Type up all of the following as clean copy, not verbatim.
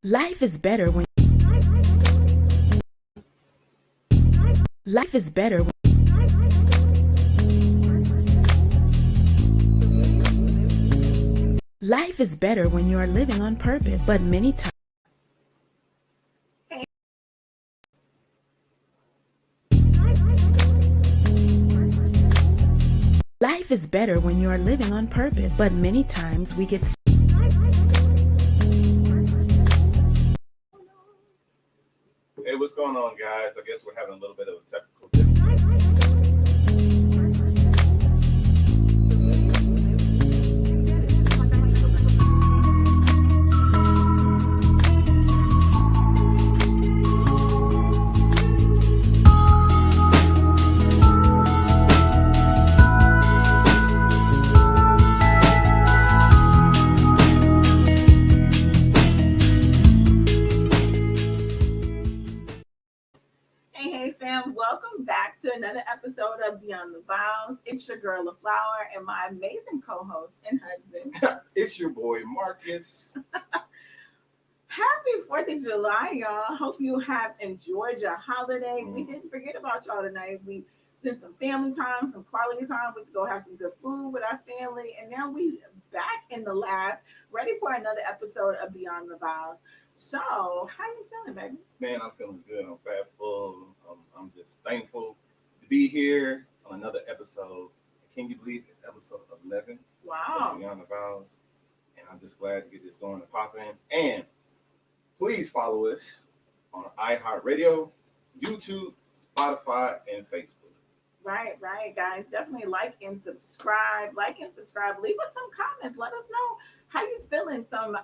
Life is better when life is better when life is better when you are living on purpose, but many times life is better when you are living on purpose, but many times we get Hey, what's going on, guys? I guess we're having a little bit of a technical difficulty. Hey fam, welcome back to another episode of Beyond the Vowz. It's your girl LaFlower and my amazing co-host and husband. It's your boy Marcus. Happy 4th of July, y'all. Hope you have enjoyed your holiday. We didn't forget about y'all tonight. We spent some family time, some quality time. We went to go have some good food with our family. And now we back in the lab, ready for another episode of Beyond the Vowz. So, how you feeling, baby? Man, I'm feeling good. I'm full. I'm just thankful to be here on another episode. Can you believe it's episode 11? Wow. Of Beyond the Vowz. And I'm just glad to get this going and popping. And please follow us on iHeartRadio, YouTube, Spotify, and Facebook. Right, guys. Definitely like and subscribe. Leave us some comments. Let us know how you feeling. Some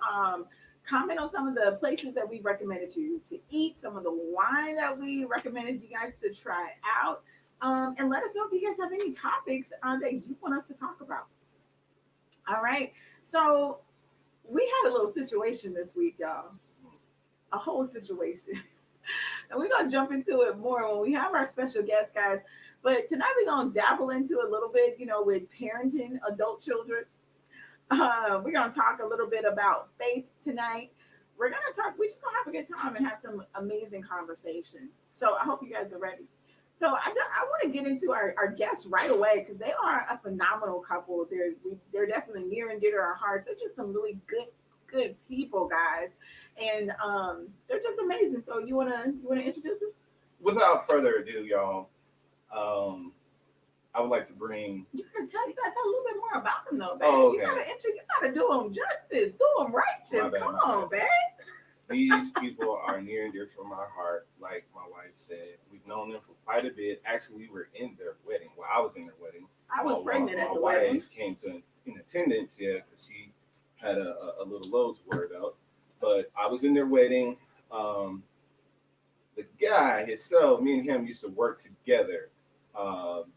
comment on some of the places that we recommended you to eat, some of the wine that we recommended you guys to try out. And let us know if you guys have any topics that you want us to talk about. All right. So we had a little situation this week, y'all. A whole situation. And we're going to jump into it more when we have our special guest, guys. But tonight we're going to dabble into a little bit, with parenting adult children. We're going to talk a little bit about faith tonight. We're just going to have a good time and have some amazing conversation. So I hope you guys are ready. So I want to get into our guests right away because they are a phenomenal couple. They're definitely near and dear to our hearts. They're just some really good people, guys. And they're just amazing. So you wanna introduce them? Without further ado, y'all, I would like to bring. You gotta tell a little bit more about them, though, babe. Oh, okay. You gotta do them justice, do them righteous. Come on, babe. These people are near and dear to my heart. Like my wife said, we've known them for quite a bit. Actually, we were in their wedding. Well, I was in their wedding. I was pregnant at the wedding. My wedding. wife came in attendance, because she had a little load to worry about. But I was in their wedding. The guy himself, me and him used to work together.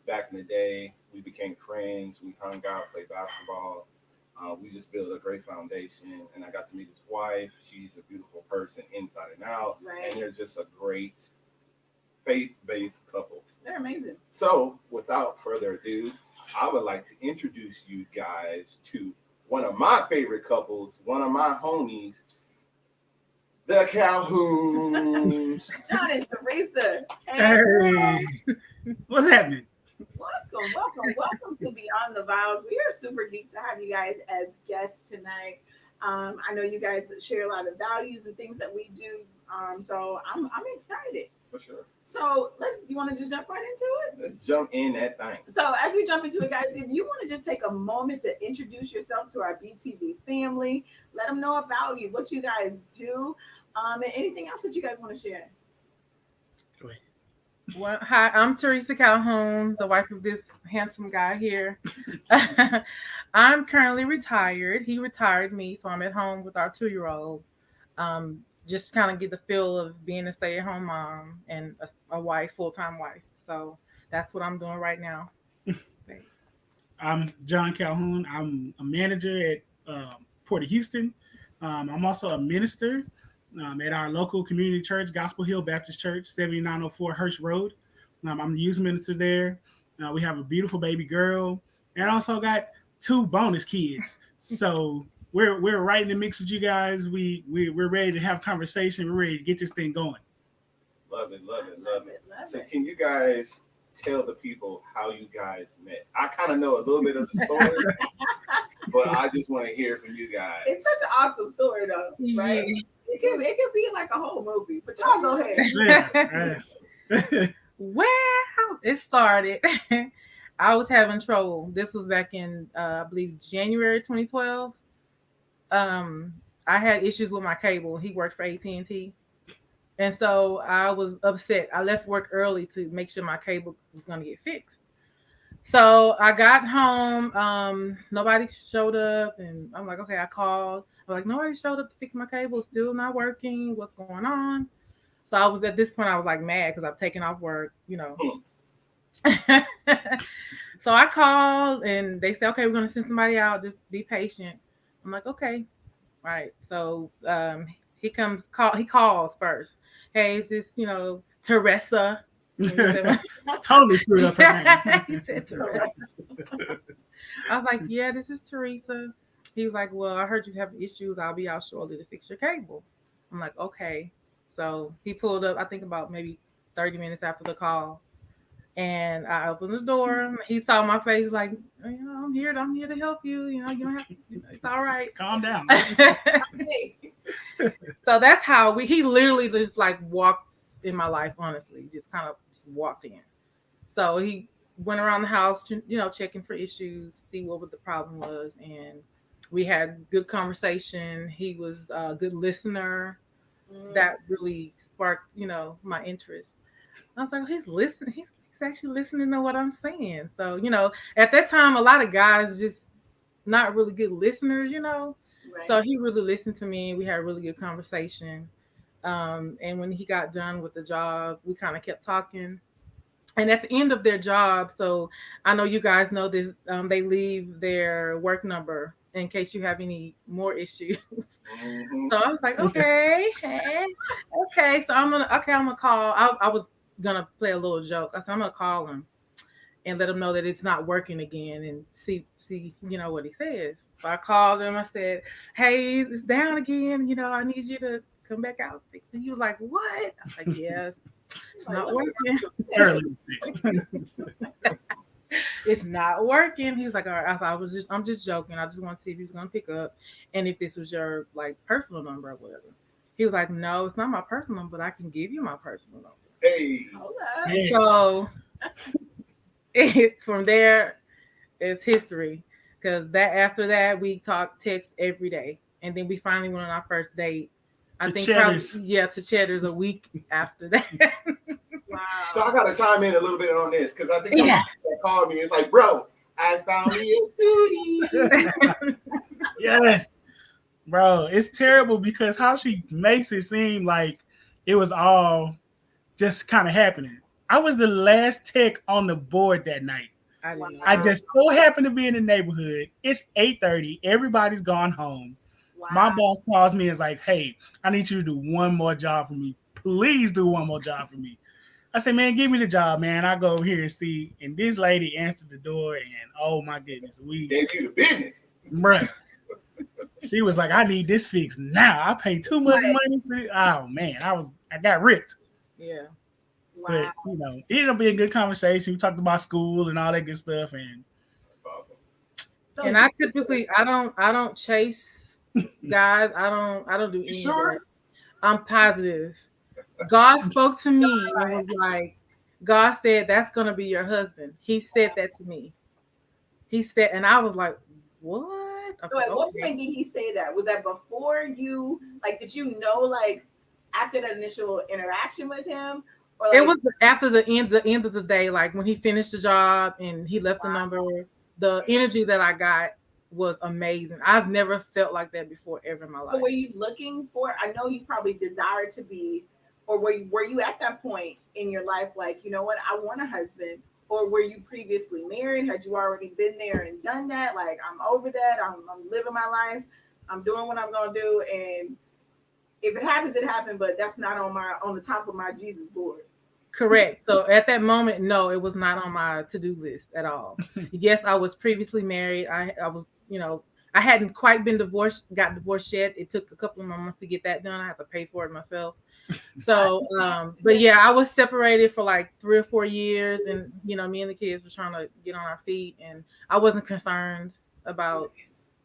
Back in the day, we became friends. We hung out, played basketball. We just built a great foundation, and I got to meet his wife. She's a beautiful person inside and out, right. And they're just a great faith-based couple. They're amazing. So, without further ado, I would like to introduce you guys to one of my favorite couples, one of my homies, the Calhouns. John and Theresa. Hey, what's happening? Welcome to Beyond the Vowz. We are super geeked to have you guys as guests tonight. I know you guys share a lot of values and things that we do. So I'm excited. For sure. So you want to just jump right into it? Let's jump in that thing. So as we jump into it, guys, if you want to just take a moment to introduce yourself to our BTV family, let them know about you, what you guys do, and anything else that you guys want to share. Well, hi, I'm Theresa Calhoun, the wife of this handsome guy here. I'm currently retired. He retired me, so I'm at home with our 2-year-old. Just kind of get the feel of being a stay-at-home mom and a wife, full-time wife. So that's what I'm doing right now. I'm John Calhoun. I'm a manager at Port of Houston. I'm also a minister at our local community church, Gospel Hill Baptist Church, 7904 Hirsch Road. I'm the youth minister there. We have a beautiful baby girl, and I also got 2 bonus kids. So we're right in the mix with you guys. We're ready to have conversation. We're ready to get this thing going. Love it, love it, love it. Love So it. can you guys tell the people how you guys met? I kind of know a little bit of the story, but I just want to hear from you guys. It's such an awesome story, though, right? Yeah. It could be like a whole movie, but y'all go ahead. Yeah. Well, it started. I was having trouble. This was back in, I believe, January 2012. I had issues with my cable. He worked for AT&T. And so I was upset. I left work early to make sure my cable was going to get fixed. So I got home. Nobody showed up. And I'm like, okay, I called. I'm like, nobody showed up to fix my cable. It's still not working. What's going on? So I was at this point, I was like mad because I've taken off work, you know. So I called and they said, okay, we're going to send somebody out. Just be patient. I'm like, okay. Right. So he calls first. Hey, is this, Teresa? Totally screwed up her name. He said Teresa. I was like, yeah, this is Teresa. He was like, well, I heard you have issues. I'll be out shortly to fix your cable. I'm like, okay. So he pulled up, I think about maybe 30 minutes after the call. And I opened the door. He saw my face like, I'm here to help you. You don't have to, it's all right. Calm down. So that's how he literally just like walked in my life, honestly, just kind of walked in. So he went around the house, checking for issues, see what the problem was. And we had good conversation. He was a good listener. That really sparked, my interest. I was like, he's listening. He's actually listening to what I'm saying. So, at that time, a lot of guys just not really good listeners, Right. So he really listened to me. We had a really good conversation. And when he got done with the job, we kind of kept talking. And at the end of their job, so I know you guys know this, they leave their work number in case you have any more issues. Mm-hmm. So I was like, okay. So I'm gonna call. I was gonna play a little joke. I said I'm gonna call him and let him know that it's not working again and see what he says. So I called him. I said, hey, it's down again. I need you to come back out. And he was like, what? I was like, yes, it's not working. It's not working. He was like, all right. I'm just joking. I just want to see if he's gonna pick up and if this was your like personal number or whatever. He was like, no, it's not my personal number, but I can give you my personal number. Hey. Yes. So from there, it's history. Because after that, we talked text every day, and then we finally went on our first date. I think Cheddar's. to Cheddar's a week after that. Wow. So I gotta chime in a little bit on this because I think that called me. It's like, bro, I found me a beauty. Yes, bro, it's terrible because how she makes it seem like it was all just kind of happening. I was the last tech on the board that night. I just so happened to be in the neighborhood. It's 8:30. Everybody's gone home. Wow. My boss calls me and is like, hey, I need you to do one more job for me. Please do one more job for me. I said, man, give me the job, man. I go over here and see. And this lady answered the door, and oh my goodness, we gave you the business, bruh. She was like, I need this fixed now. I paid too much money for it. Oh man, I got ripped. Yeah. Wow. But it ended up being a good conversation. We talked about school and all that good stuff. And So and I typically I don't chase guys. I don't do any sure? of that. I'm positive. God spoke to me and was like, God said that's gonna be your husband. He said that to me. He said, and I was like, what? So at what point did he say that? Was that before you, like, did you know, like, after that initial interaction with him? Or like, it was after the end of the day, like when he finished the job and he left the number. The energy that I got was amazing. I've never felt like that before ever in my life. So were you looking for? I know you probably desired to be, or were you at that point in your life, like, you know what, I want a husband? Or were you previously married? Had you already been there and done that? Like, I'm over that. I'm living my life. I'm doing what I'm gonna do, and if it happens, it happened. But that's not on the top of my Jesus board. Correct. So at that moment, no, it was not on my to-do list at all. Yes, I was previously married. I was, I hadn't quite got divorced yet. It took a couple of months to get that done. I have to pay for it myself. So, but yeah, I was separated for like 3 or 4 years, and me and the kids were trying to get on our feet, and I wasn't concerned about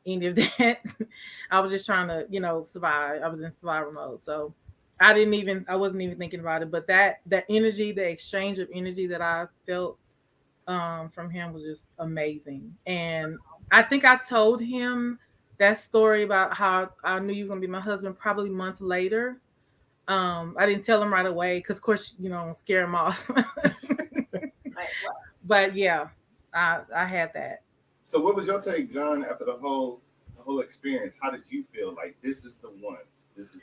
any of that. I was just trying to, survive. I was in survival mode, so I wasn't even thinking about it. But that energy, the exchange of energy that I felt from him was just amazing. And I think I told him that story about how I knew you were gonna be my husband probably months later. I didn't tell him right away because, of course, scare him off. But yeah, I had that. So, what was your take, John, after the whole experience? How did you feel? Like, this is the one. This is it.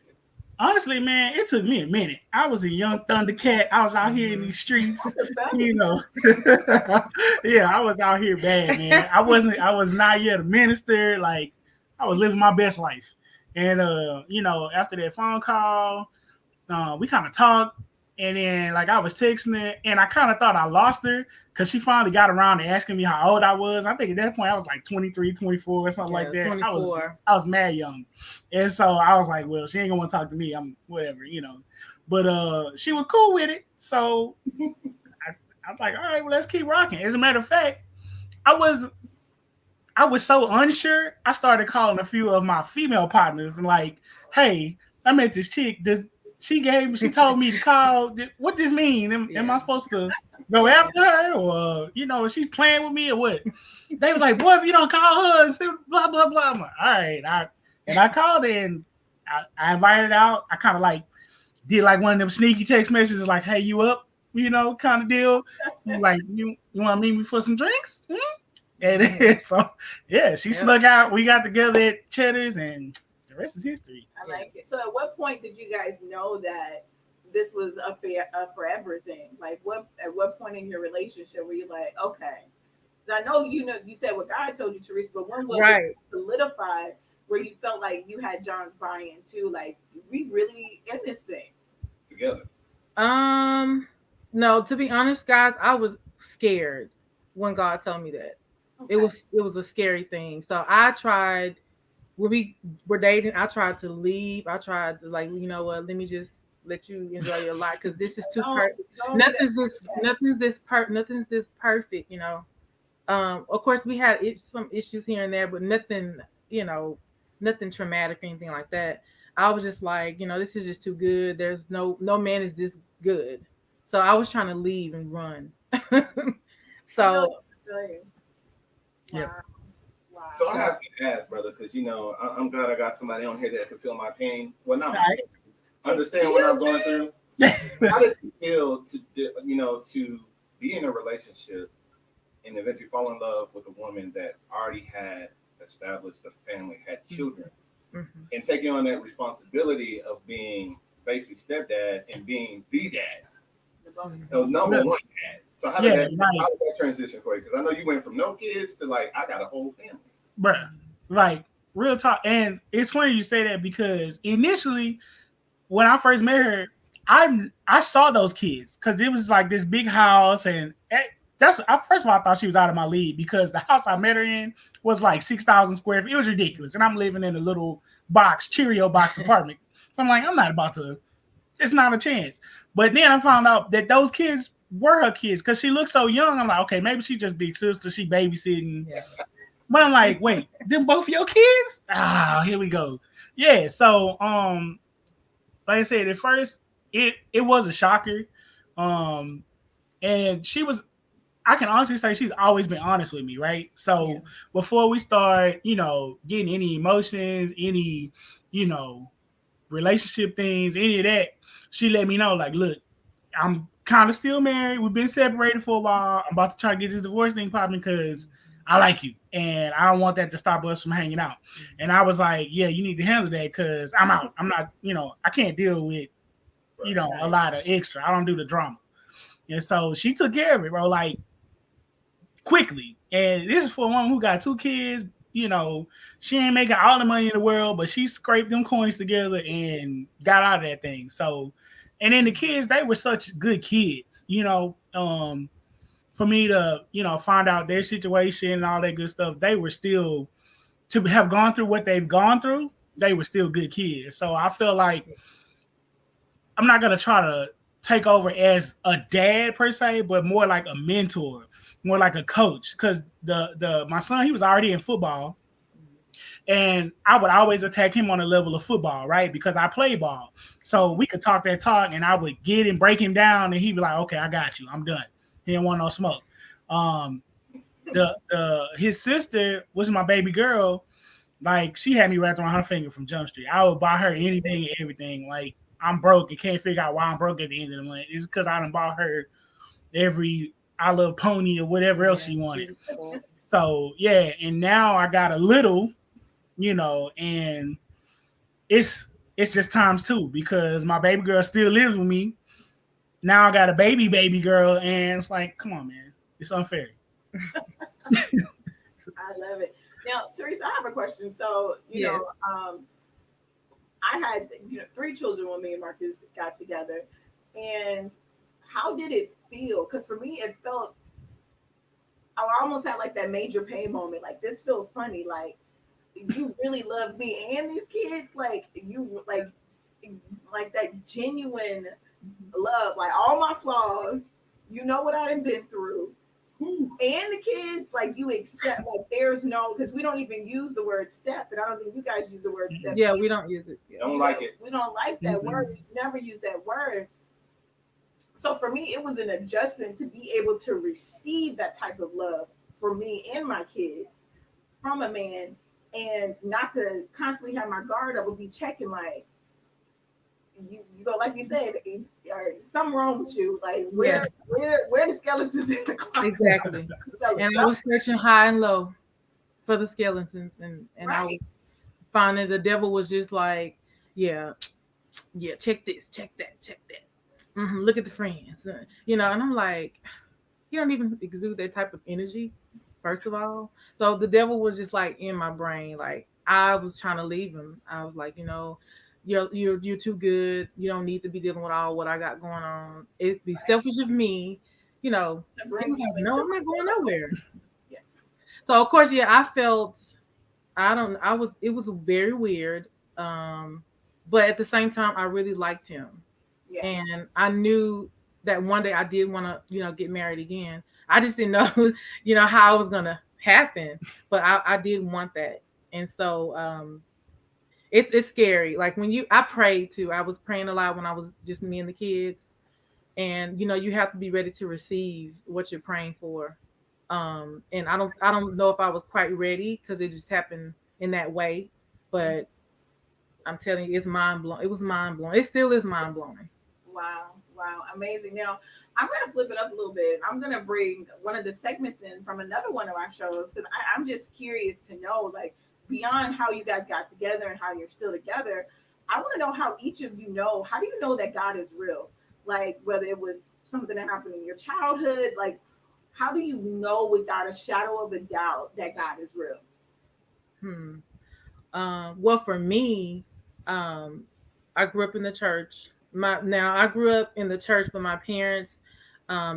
Honestly, man, it took me a minute. I was a young Thundercat. I was out here in these streets, yeah, I was out here bad, man. I was not yet a minister. Like, I was living my best life. And after that phone call, we kind of talked, and then like I was texting her, and I kind of thought I lost her because she finally got around to asking me how old I was. I think at that point I was like 23, 24 or something like that. 24. I was mad young, and so I was like, well, she ain't gonna want to talk to me. I'm whatever, But she was cool with it, so I was like, all right, well, let's keep rocking. As a matter of fact, I was so unsure. I started calling a few of my female partners and like, hey, I met this chick. She told me to call. What this mean? Am I supposed to go after her, or is she playing with me, or what? They was like, "Boy, if you don't call her, and blah blah blah." I'm like, all right, I called and I invited out. I kind of like did like one of them sneaky text messages, like, "Hey, you up?" Kind of deal. Like, you want to meet me for some drinks? And so yeah, she snuck out. We got together at Cheddar's, and the rest is history. I like it. So at what point did you guys know that this was a forever thing? Like at what point in your relationship were you like, okay? I know you said what God told you, Teresa, but when was it solidified where you felt like you had John's buy-in too? Like, we really in this thing together? No, to be honest, guys, I was scared when God told me that. Okay. It was a scary thing. So I tried. When we were dating, I tried to leave. I tried to let me just let you enjoy your life because this is too perfect. Nothing's this perfect. Of course, we had some issues here and there, but nothing, nothing traumatic or anything like that. I was just like, this is just too good. There's no man is this good. So I was trying to leave and run. So, yeah. Wow. So I have to ask, brother, because I'm glad I got somebody on here that can feel my pain. Well, not understand what I'm going through. How did you feel to be in a relationship and eventually fall in love with a woman that already had established a family, had children, and taking on that responsibility of being basically stepdad and being the dad, number one dad? So how did that transition for you? Because I know you went from no kids to like I got a whole family. Bruh, like real talk. And it's funny you say that because initially when I first met her, I saw those kids because it was like this big house, and first of all I thought she was out of my league because the house I met her in was like 6,000 square feet. It was ridiculous, and I'm living in a little Cheerio box apartment. So I'm like, I'm not about to. It's not a chance. But then I found out that those kids were her kids because she looked so young. I'm like, okay, maybe she just big sister. She babysitting. Yeah. But I'm like, wait, them both your kids? Here we go. Yeah. So, like I said, at first it was a shocker. And I can honestly say she's always been honest with me, right? So before we start, getting any emotions, any, relationship things, any of that, she let me know, like, look, I'm kind of still married. We've been separated for a while. I'm about to try to get this divorce thing popping because I like you, and I don't want that to stop us from hanging out. And I was like, yeah, you need to handle that because I'm out. I'm not, I can't deal with, a lot of extra. I don't do the drama. And so she took care of it, bro, like quickly. And this is for a woman who got 2 kids. She ain't making all the money in the world, but she scraped them coins together and got out of that thing. So, and then the kids, they were such good kids, for me to, find out their situation and all that good stuff. They were still to have gone through what they've gone through, they were still good kids. So I feel like I'm not gonna try to take over as a dad per se, but more like a mentor, more like a coach. Because the my son, he was already in football, and I would always attack him on the level of football, right? Because I play ball, so we could talk that talk, and I would get and break him down, and he'd be like, "Okay, I got you. I'm done. He didn't want no smoke." The his sister was my baby girl. Like, she had me wrapped around her finger from Jump Street. I would buy her anything and everything. Like, I'm broke and can't figure out why I'm broke at the end of the month. It's because I done bought her every I Love Pony or whatever else she wanted. So yeah, and now I got a little, and it's just times two because my baby girl still lives with me. Now I got a baby girl, and it's like, come on, man, it's unfair. I love it. Now, Teresa, I have a question. So, you know, I had 3 children when me and Marcus got together, and how did it feel? Because for me, it felt I almost had like that major pain moment. Like, this feels funny. Like, you really love me and these kids. Like, you like that genuine love. Like, all my flaws. You know what I've been through. And the kids, like, you accept, like, there's no, because we don't even use the word step, and I don't think you guys use the word step. Yeah, we don't use it. Don't like it. We don't like that word. We never use that word. So for me, it was an adjustment to be able to receive that type of love for me and my kids from a man, and not to constantly have my guard up, would be checking, like, you go, like you said, something wrong with you. Like, where the skeletons in the closet? Exactly. So, And I was searching high and low for the skeletons, and Right. I was finding the devil was just like, yeah, check this, check that. Look at the friends, and I'm like, you don't even exude that type of energy, first of all. So the devil was just like in my brain, like I was trying to leave him. I was like, you're too good. You don't need to be dealing with all what I got going on. It's be selfish of me, He was like, no, I'm not going nowhere. Yeah. So of course, I felt it was very weird. But at the same time, I really liked him. Yeah. And I knew that one day I did want to, get married again. I just didn't know, how it was gonna happen. But I did want that. And so it's scary. Like when I prayed too. I was praying a lot when I was just me and the kids. And you have to be ready to receive what you're praying for. And I don't know if I was quite ready because it just happened in that way. But I'm telling you, it's mind blowing. It was mind blowing. It still is mind blowing. Wow, amazing. Now, I'm going to flip it up a little bit. I'm going to bring one of the segments in from another one of our shows because I'm just curious to know, like, beyond how you guys got together and how you're still together, I want to know how each of you know, how do you know that God is real? Like, whether it was something that happened in your childhood, like, how do you know without a shadow of a doubt that God is real? Well, for me, I grew up in the church. I grew up in the church, but my parents,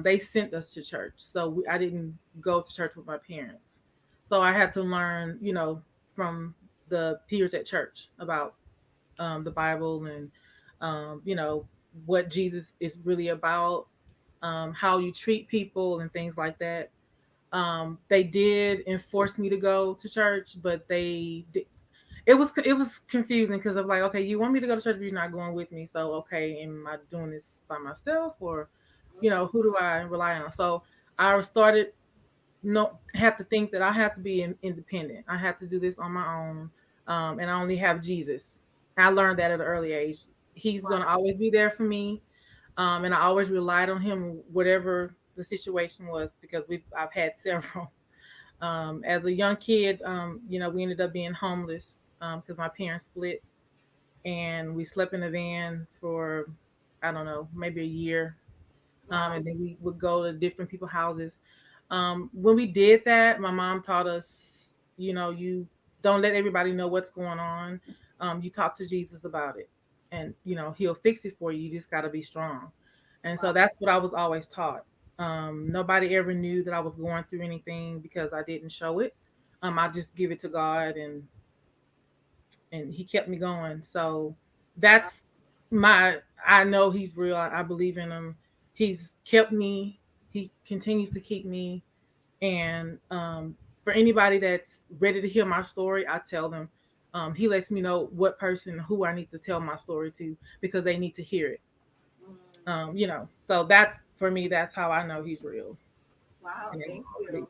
they sent us to church, so I didn't go to church with my parents. So I had to learn, from the peers at church about the Bible and what Jesus is really about, how you treat people and things like that. They did enforce me to go to church, but it was confusing because I'm like, okay, you want me to go to church, but you're not going with me. So, okay, am I doing this by myself, or, who do I rely on? So I started, had to think that I have to be independent. I have to do this on my own, and I only have Jesus. I learned that at an early age. He's going to always be there for me, and I always relied on him, whatever the situation was, because I've had several. As a young kid, we ended up being homeless because my parents split, and we slept in a van for, I don't know, maybe a year. And then we would go to different people's houses. When we did that, my mom taught us, you don't let everybody know what's going on. You talk to Jesus about it, and, he'll fix it for you. You just got to be strong. And so that's what I was always taught. Nobody ever knew that I was going through anything because I didn't show it. I just give it to God, and He kept me going. So that's my. I know He's real. I believe in Him. He's kept me. He continues to keep me. And for anybody that's ready to hear my story, I tell them. He lets me know what person who I need to tell my story to because they need to hear it. So that's for me. That's how I know He's real. Wow, And thank you.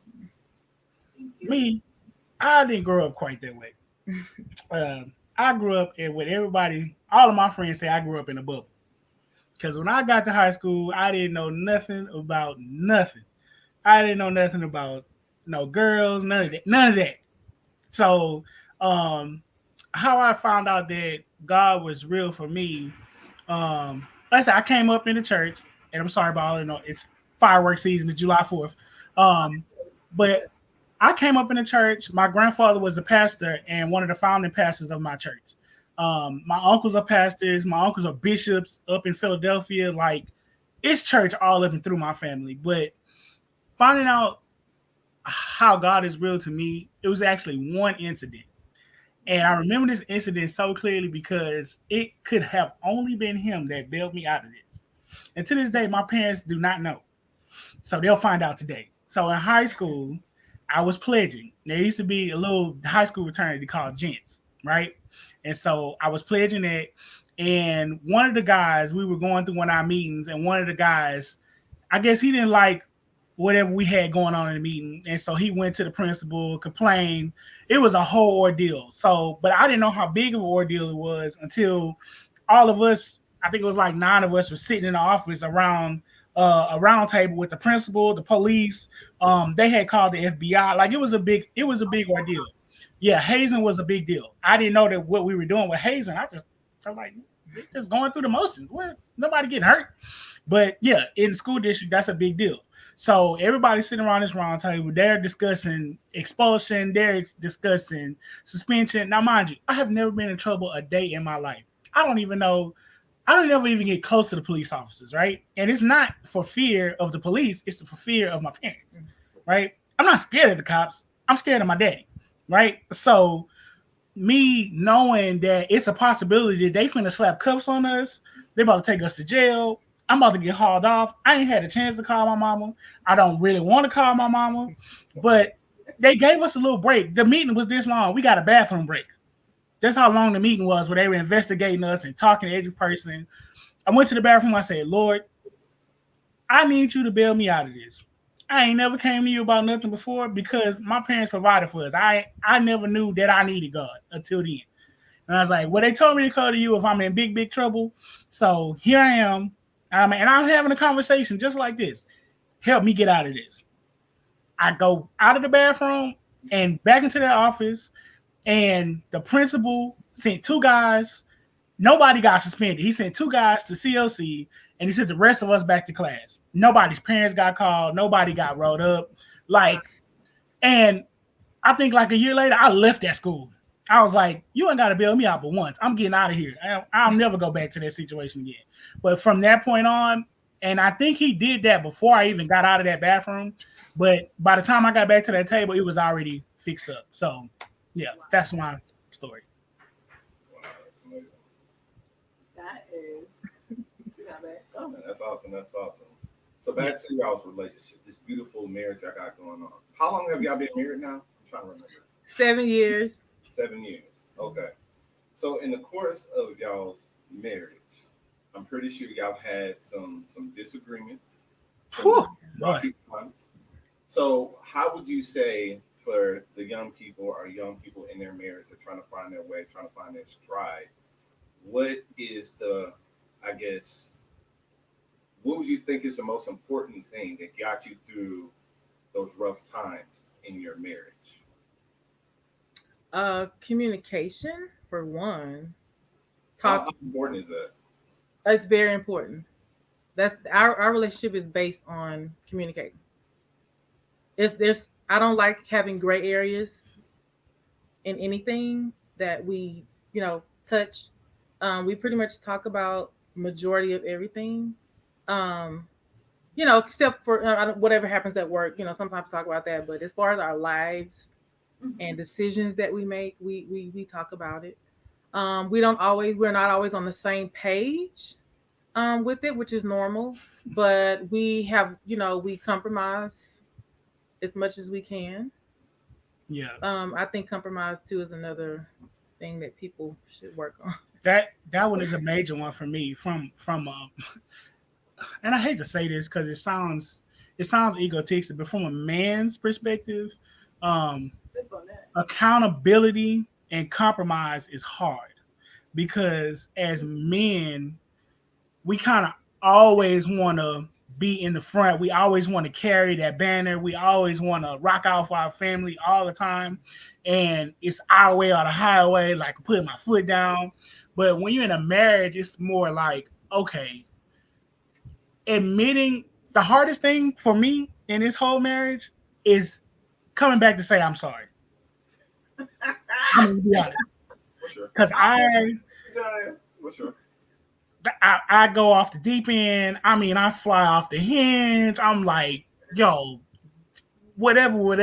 Thank you. Me, I didn't grow up quite that way. I grew up in what everybody, all of my friends say I grew up in a bubble. Because when I got to high school, I didn't know nothing about nothing. I didn't know nothing about no girls, none of that. None of that. So, um, how I found out that God was real for me, like I said, I came up in the church, and I'm sorry about all it's fireworks season, it's July 4th. But I came up in the church. My grandfather was a pastor and one of the founding pastors of my church. My uncles are pastors. My uncles are bishops up in Philadelphia. Like, it's church all up and through my family. But finding out how God is real to me, it was actually one incident. And I remember this incident so clearly because it could have only been him that bailed me out of this. And to this day, my parents do not know. So they'll find out today. So in high school, I was pledging. There used to be a little high school fraternity called Gents, right? And so I was pledging it. And one of the guys, we were going through one of our meetings, and one of the guys, I guess he didn't like whatever we had going on in the meeting. And so he went to the principal, complained. It was a whole ordeal. So, but I didn't know how big of an ordeal it was until all of us, I think it was like 9 of us, were sitting in the office around a round table with the principal, the police. They had called the FBI. Like, it was a big ordeal. Yeah, hazing was a big deal. I didn't know that what we were doing with hazing. I was like, just going through the motions. Nobody getting hurt. But yeah, in the school district, that's a big deal. So everybody's sitting around this round table. They're discussing expulsion. They're discussing suspension. Now, mind you, I have never been in trouble a day in my life. I don't ever even get close to the police officers, right? And it's not for fear of the police. It's for fear of my parents, right? I'm not scared of the cops. I'm scared of my daddy, right? So me knowing that it's a possibility that they finna slap cuffs on us, they about to take us to jail. I'm about to get hauled off. I ain't had a chance to call my mama. I don't really want to call my mama, but they gave us a little break. The meeting was this long. We got a bathroom break. That's how long the meeting was, where they were investigating us and talking to every person. I went to the bathroom. I said, Lord, I need you to bail me out of this. I ain't never came to you about nothing before because my parents provided for us. I never knew that I needed God until then. And I was like, well, they told me to call to you if I'm in big, big trouble. So here I am. And I'm having a conversation just like this. Help me get out of this. I go out of the bathroom and back into their office, and the principal sent 2 guys. Nobody got suspended. He sent 2 guys to CLC, and he sent the rest of us back to class. Nobody's parents got called. Nobody got rolled up. And I think like a year later, I left that school. I was like, you ain't got to bail me out but once. I'm getting out of here. I'll never go back to that situation again. But from that point on, and I think he did that before I even got out of that bathroom. But by the time I got back to that table, it was already fixed up. So, yeah, that's my story. Wow, that's amazing. That is. Oh, man, that's awesome. That's awesome. So back to y'all's relationship, this beautiful marriage I got going on. How long have y'all been married now? I'm trying to remember. 7 years. 7 years. Okay. So in the course of y'all's marriage, I'm pretty sure y'all had some disagreements, some rocky times. So how would you say for the young people in their marriage are trying to find their way, trying to find their stride, what is what would you think is the most important thing that got you through those rough times in your marriage? Communication for one. How important is that? It's very important. That's our relationship is based on communicating. I don't like having gray areas in anything that we touch. We pretty much talk about majority of everything. Except for whatever happens at work. Sometimes talk about that. But as far as our lives, and decisions that we make. We talk about it. We're not always on the same page with it, which is normal. But we have, we compromise as much as we can. Yeah, I think compromise too is another thing that people should work on. that one is a major one for me. From and I hate to say this because it sounds egotistic, but from a man's perspective, um, Sip on that. accountability and compromise is hard because as men, we kind of always want to be in the front. We always want to carry that banner. We always want to rock out for our family all the time. And it's our way or the highway, like putting my foot down. But when you're in a marriage, it's more like, okay, admitting the hardest thing for me in this whole marriage is coming back to say I'm sorry. I'm gonna be honest. For sure. Because For sure. I go off the deep end. I mean, I fly off the hinge. I'm like, yo, whatever.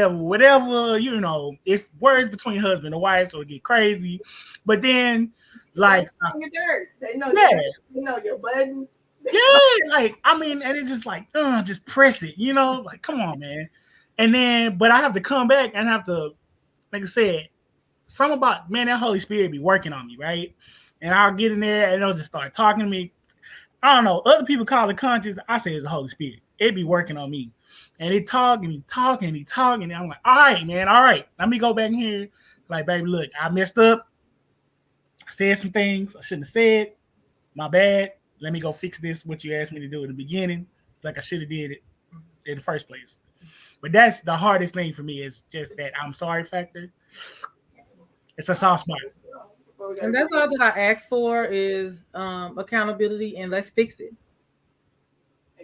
It's words between husband and wife, so it get crazy. But then, like, on your dirt. They know yeah, they know your buttons. yeah, like, I mean, and it's just like, just press it, like, come on, man. And then, but I have to come back and have to, like I said, something about, man, that Holy Spirit be working on me, right? And I'll get in there and they'll just start talking to me. I don't know. Other people call it conscience. I say it's the Holy Spirit. It be working on me. And he talking. And I'm like, all right, man. All right. Let me go back in here. Like, baby, look, I messed up. I said some things I shouldn't have said. My bad. Let me go fix this, what you asked me to do at the beginning. Like I should have did it in the first place. But that's the hardest thing for me is just that I'm sorry factor. It's a soft spot. And that's all that I ask for is accountability, and let's fix it,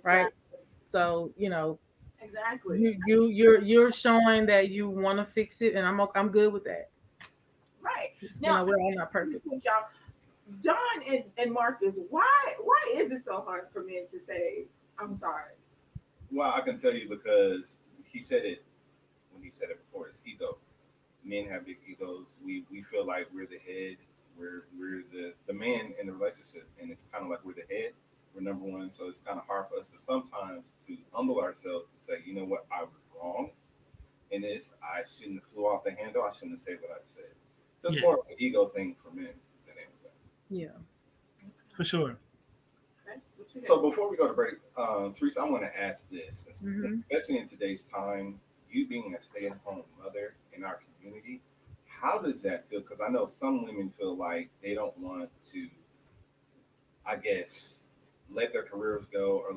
right? So Exactly. you're showing that you want to fix it, and I'm good with that. Right. Now we're all not perfect. Y'all, John and Marcus, why is it so hard for men to say I'm sorry? Well, I can tell you because he said it when he said it before. It's ego. Men have big egos. We feel like we're the head. We're the man in the relationship, and it's kind of like we're the head. We're number one, so it's kind of hard for us to sometimes to humble ourselves to say, you know what, I was wrong in this. I shouldn't have flew off the handle. I shouldn't have said what I said. So it's more of an ego thing for men than anything. Yeah, for sure. So before we go to break, Theresa, I want to ask this, especially in today's time, you being a stay-at-home mother in our community, how does that feel? Because I know some women feel like they don't want to, I guess, let their careers go or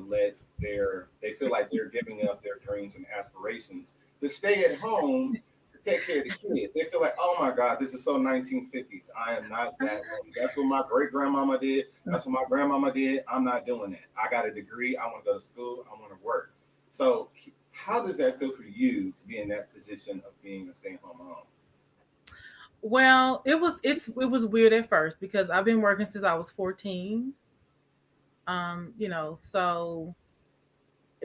they feel like they're giving up their dreams and aspirations to stay at home to take care of the kids. They feel like, oh my God, this is so 1950s. I am not that woman. That's what my great grandmama did. That's what my grandmama did. I'm not doing that. I got a degree. I want to go to school. I want to work. So how does that feel for you to be in that position of being a stay-at-home mom? Well, it was weird at first because I've been working since I was 14. So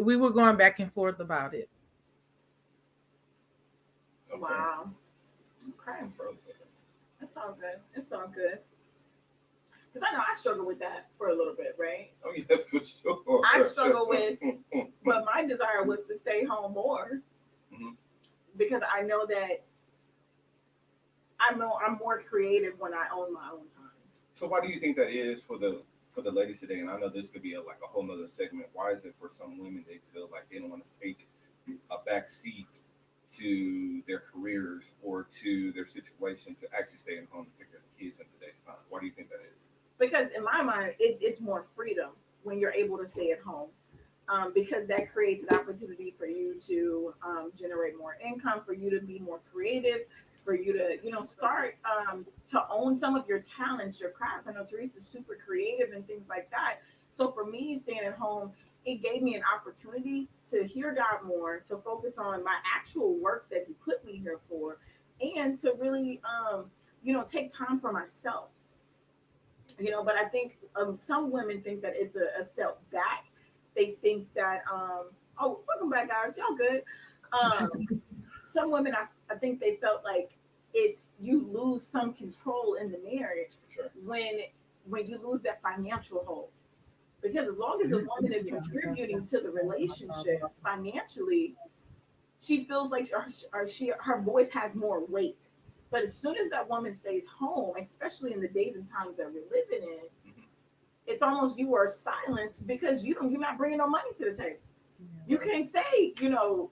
we were going back and forth about it. Okay. Wow. Okay. That's all good. It's all good. Because I know I struggle with that for a little bit, right? Oh, yeah, for sure. I struggle with, but my desire was to stay home more because I know that I'm more creative when I own my own time. So why do you think that is for the ladies today? And I know this could be a whole nother segment. Why is it for some women they feel like they don't want to take a back seat to their careers or to their situation to actually stay at home and take care of the kids in today's time? Why do you think that is? Because in my mind, it's more freedom when you're able to stay at home. Because that creates an opportunity for you to generate more income, for you to be more creative, for you to, start to own some of your talents, your crafts. I know Theresa's super creative and things like that. So for me, staying at home, it gave me an opportunity to hear God more, to focus on my actual work that He put me here for, and to really, take time for myself. But I think some women think that it's a step back. They think that, welcome back, guys. Y'all good. Some women, I think they felt like it's you lose some control in the marriage Sure. when you lose that financial hold. Because as long as the woman is contributing to the relationship financially, she feels like her voice has more weight. But as soon as that woman stays home, especially in the days and times that we're living in, it's almost you are silenced because you're not bringing no money to the table. You can't say, your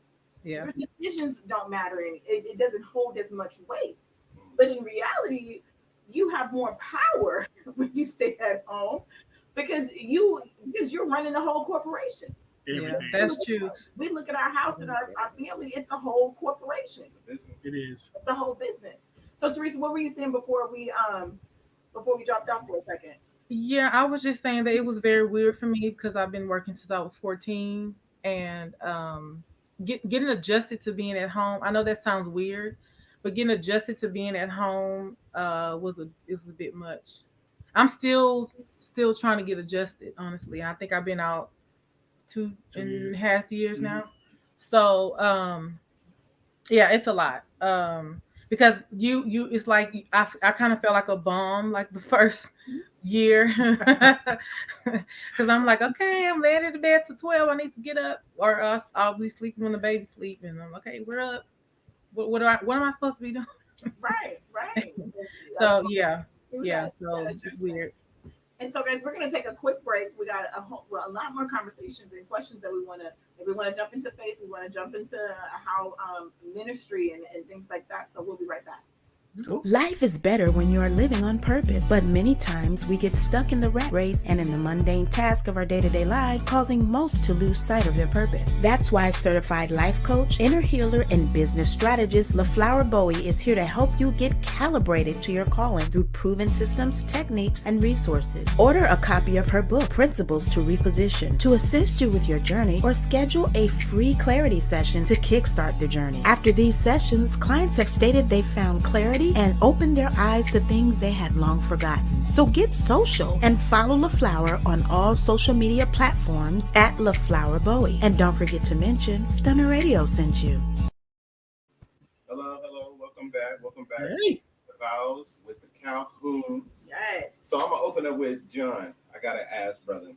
decisions don't matter and it doesn't hold as much weight. But in reality, you have more power when you stay at home because you're running the whole corporation. Everything. That's true. We look at our house and our family, it's a whole corporation. It's a business. It is. It's a whole business. So Teresa, what were you saying before we dropped off for a second? Yeah, I was just saying that it was very weird for me because I've been working since I was 14 and getting adjusted to being at home. I know that sounds weird, but getting adjusted to being at home was a bit much. I'm still trying to get adjusted, honestly. And I think I've been out 2.5 years now. So yeah, it's a lot. Because you it's like I kind of felt like a bomb like the first year because I'm like, okay, I'm laying in the bed till 12. I need to get up, or else I'll be sleeping when the baby's sleeping. And I'm okay, we're up. What am I supposed to be doing? Right. So yeah. So it's weird. And so, guys, we're going to take a quick break. We got a lot more conversations and questions that we want to jump into faith. We want to jump into how ministry and things like that. So we'll be right back. Life is better when you are living on purpose, but many times we get stuck in the rat race and in the mundane task of our day-to-day lives, causing most to lose sight of their purpose. That's why certified life coach, inner healer, and business strategist LaFlower Bowie is here to help you get calibrated to your calling through proven systems, techniques, and resources. Order a copy of her book, Principles to Reposition, to assist you with your journey, or schedule a free clarity session to kickstart the journey. After these sessions, clients have stated they found clarity and opened their eyes to things they had long forgotten. So get social and follow LaFlower on all social media platforms at LaFlower Bowie. And don't forget to mention Stunner Radio sent you. Hello, welcome back. Hey. To the Vowz with the Calhouns. Yes. So I'm gonna open up with John. I gotta ask, brother,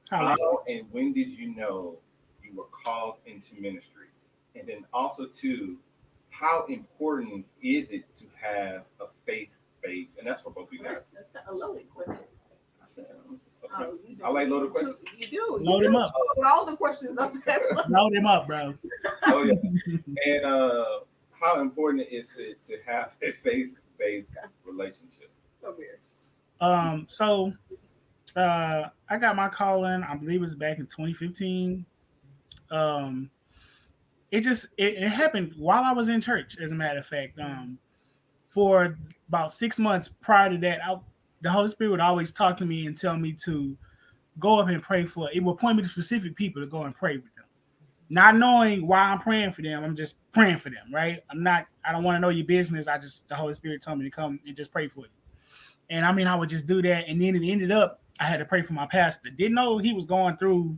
how and when did you know you were called into ministry? And then also too, how important is it to have a faith base? And that's for both of you guys. That's a loaded question. I said, okay. I like loaded questions. You do. Load them up. With all the questions up there. Load them up, bro. Oh yeah. And how important is it to have a faith-based relationship? So weird. So I got my call in, I believe it was back in 2015. It happened while I was in church, as a matter of fact. For about 6 months prior to that, the Holy Spirit would always talk to me and tell me to go up and pray for it. It would point me to specific people to go and pray with them. Not knowing why I'm praying for them, I'm just praying for them, right? I don't want to know your business. The Holy Spirit told me to come and just pray for you. And I would just do that. And then it ended up, I had to pray for my pastor. Didn't know he was going through.